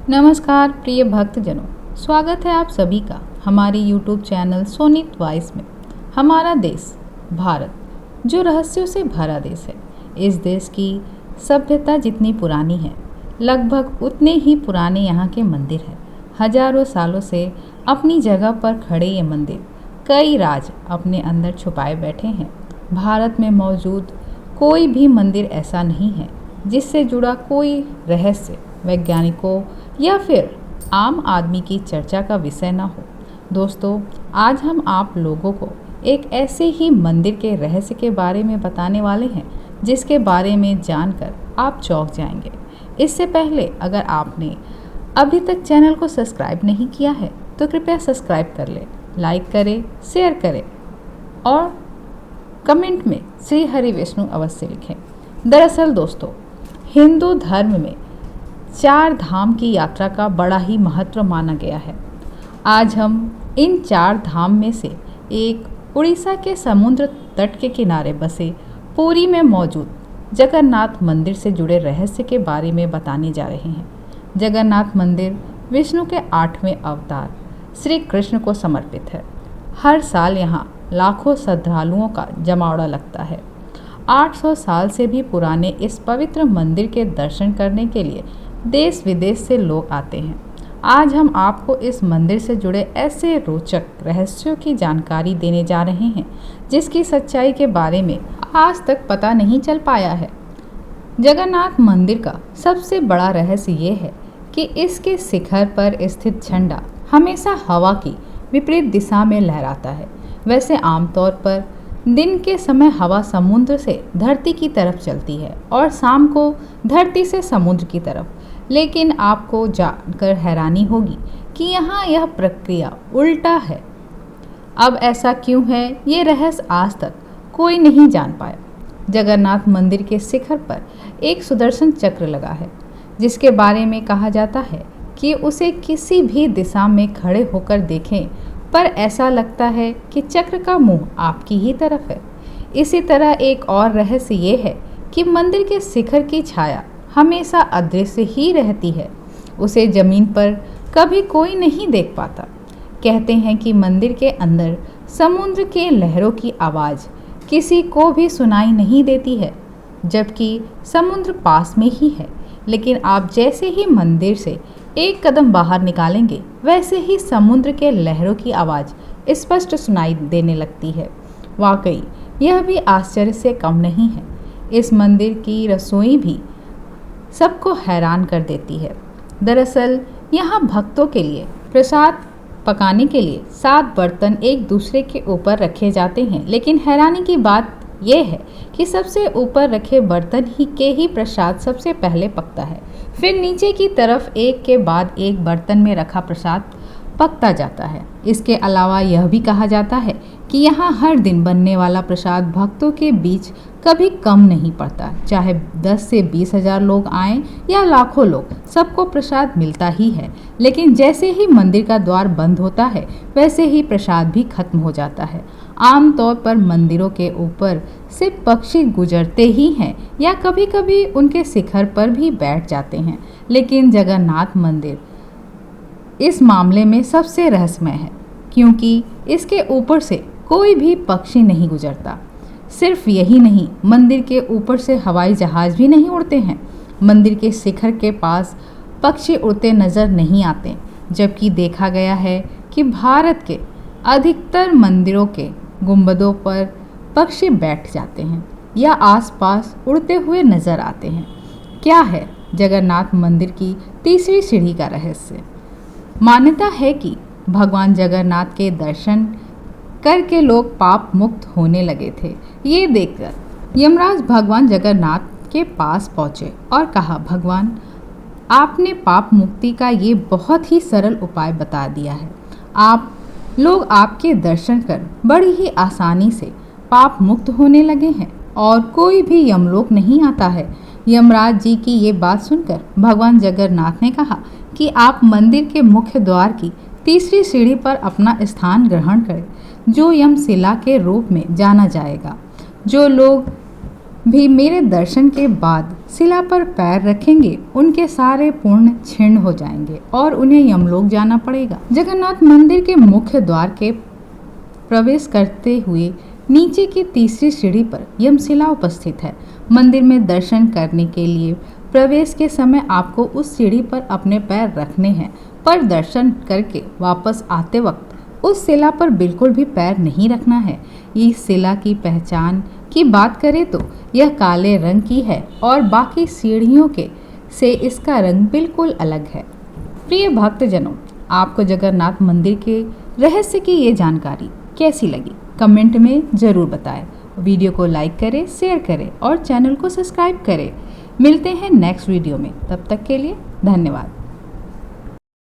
नमस्कार प्रिय भक्तजनों, स्वागत है आप सभी का हमारे YouTube चैनल सोनित वॉइस में। हमारा देश भारत जो रहस्यों से भरा देश है। इस देश की सभ्यता जितनी पुरानी है, लगभग उतने ही पुराने यहाँ के मंदिर हैं। हजारों सालों से अपनी जगह पर खड़े ये मंदिर कई राज अपने अंदर छुपाए बैठे हैं। भारत में मौजूद कोई भी मंदिर ऐसा नहीं है जिससे जुड़ा कोई रहस्य वैज्ञानिकों या फिर आम आदमी की चर्चा का विषय न हो। दोस्तों, आज हम आप लोगों को एक ऐसे ही मंदिर के रहस्य के बारे में बताने वाले हैं जिसके बारे में जानकर आप चौंक जाएंगे। इससे पहले अगर आपने अभी तक चैनल को सब्सक्राइब नहीं किया है तो कृपया सब्सक्राइब कर लें, लाइक करें, शेयर करें और कमेंट में श्री हरि विष्णु अवश्य लिखें। दरअसल दोस्तों, हिंदू धर्म में 4 धाम की यात्रा का बड़ा ही महत्व माना गया है। आज हम इन 4 धाम में से एक उड़ीसा के समुद्र तट के किनारे बसे पुरी में मौजूद जगन्नाथ मंदिर से जुड़े रहस्य के बारे में बताने जा रहे हैं। जगन्नाथ मंदिर विष्णु के 8वें अवतार श्री कृष्ण को समर्पित है। हर साल यहाँ लाखों श्रद्धालुओं का जमावड़ा लगता है। 800 साल से भी पुराने इस पवित्र मंदिर के दर्शन करने के लिए देश विदेश से लोग आते हैं। आज हम आपको इस मंदिर से जुड़े ऐसे रोचक रहस्यों की जानकारी देने जा रहे हैं जिसकी सच्चाई के बारे में आज तक पता नहीं चल पाया है। जगन्नाथ मंदिर का सबसे बड़ा रहस्य ये है कि इसके शिखर पर स्थित झंडा हमेशा हवा की विपरीत दिशा में लहराता है। वैसे आमतौर पर दिन के समय हवा समुद्र से धरती की तरफ चलती है और शाम को धरती से समुद्र की तरफ, लेकिन आपको जानकर हैरानी होगी कि यहाँ यह प्रक्रिया उल्टा है। अब ऐसा क्यों है, ये रहस्य आज तक कोई नहीं जान पाया। जगन्नाथ मंदिर के शिखर पर एक सुदर्शन चक्र लगा है जिसके बारे में कहा जाता है कि उसे किसी भी दिशा में खड़े होकर देखें पर ऐसा लगता है कि चक्र का मुंह आपकी ही तरफ है। इसी तरह एक और रहस्य ये है कि मंदिर के शिखर की छाया हमेशा अदृश्य ही रहती है। उसे जमीन पर कभी कोई नहीं देख पाता। कहते हैं कि मंदिर के अंदर समुद्र के लहरों की आवाज़ किसी को भी सुनाई नहीं देती है, जबकि समुद्र पास में ही है। लेकिन आप जैसे ही मंदिर से एक कदम बाहर निकालेंगे वैसे ही समुद्र के लहरों की आवाज़ स्पष्ट सुनाई देने लगती है। वाकई यह भी आश्चर्य से कम नहीं है। इस मंदिर की रसोई भी सबको हैरान कर देती है। दरअसल यहाँ भक्तों के लिए प्रसाद पकाने के लिए 7 बर्तन एक दूसरे के ऊपर रखे जाते हैं, लेकिन हैरानी की बात यह है कि सबसे ऊपर रखे बर्तन ही प्रसाद सबसे पहले पकता है। फिर नीचे की तरफ एक के बाद एक बर्तन में रखा प्रसाद पकता जाता है। इसके अलावा यह भी कहा जाता है कि यहाँ हर दिन बनने वाला प्रसाद भक्तों के बीच कभी कम नहीं पड़ता। चाहे 10 से 20 हजार लोग आएं या लाखों लोग, सबको प्रसाद मिलता ही है। लेकिन जैसे ही मंदिर का द्वार बंद होता है वैसे ही प्रसाद भी खत्म हो जाता है। आमतौर पर मंदिरों के ऊपर से पक्षी गुजरते ही हैं या कभी कभी उनके शिखर पर भी बैठ जाते हैं, लेकिन जगन्नाथ मंदिर इस मामले में सबसे रहस्यमय है क्योंकि इसके ऊपर से कोई भी पक्षी नहीं गुजरता। सिर्फ यही नहीं, मंदिर के ऊपर से हवाई जहाज भी नहीं उड़ते हैं। मंदिर के शिखर के पास पक्षी उड़ते नज़र नहीं आते, जबकि देखा गया है कि भारत के अधिकतर मंदिरों के गुंबदों पर पक्षी बैठ जाते हैं या आसपास उड़ते हुए नजर आते हैं। क्या है जगन्नाथ मंदिर की तीसरी सीढ़ी का रहस्य? मान्यता है कि भगवान जगन्नाथ के दर्शन करके लोग पाप मुक्त होने लगे थे। ये देखकर यमराज भगवान जगन्नाथ के पास पहुँचे और कहा, भगवान, आपने पाप मुक्ति का ये बहुत ही सरल उपाय बता दिया है। लोग आपके दर्शन कर बड़ी ही आसानी से पाप मुक्त होने लगे हैं और कोई भी यमलोक नहीं आता है। यमराज जी की ये बात सुनकर भगवान जगन्नाथ ने कहा कि आप मंदिर के मुख्य द्वार की तीसरी सीढ़ी पर अपना स्थान ग्रहण करें, जो यमशिला के रूप में जाना जाएगा। जो लोग भी मेरे दर्शन के बाद शिला पर पैर रखेंगे उनके सारे पुण्य क्षीण हो जाएंगे और उन्हें यमलोक जाना पड़ेगा। जगन्नाथ मंदिर के मुख्य द्वार के प्रवेश करते हुए नीचे की तीसरी सीढ़ी पर यमशिला उपस्थित है। मंदिर में दर्शन करने के लिए प्रवेश के समय आपको उस सीढ़ी पर अपने पैर रखने हैं, पर दर्शन करके वापस आते वक्त उस शिला पर बिल्कुल भी पैर नहीं रखना है। इस शिला की पहचान की बात करें तो यह काले रंग की है और बाकी सीढ़ियों के से इसका रंग बिल्कुल अलग है। प्रिय भक्तजनों, आपको जगन्नाथ मंदिर के रहस्य की ये जानकारी कैसी लगी कमेंट में ज़रूर बताएं। वीडियो को लाइक करें, शेयर करें और चैनल को सब्सक्राइब करें। मिलते हैं नेक्स्ट वीडियो में, तब तक के लिए धन्यवाद।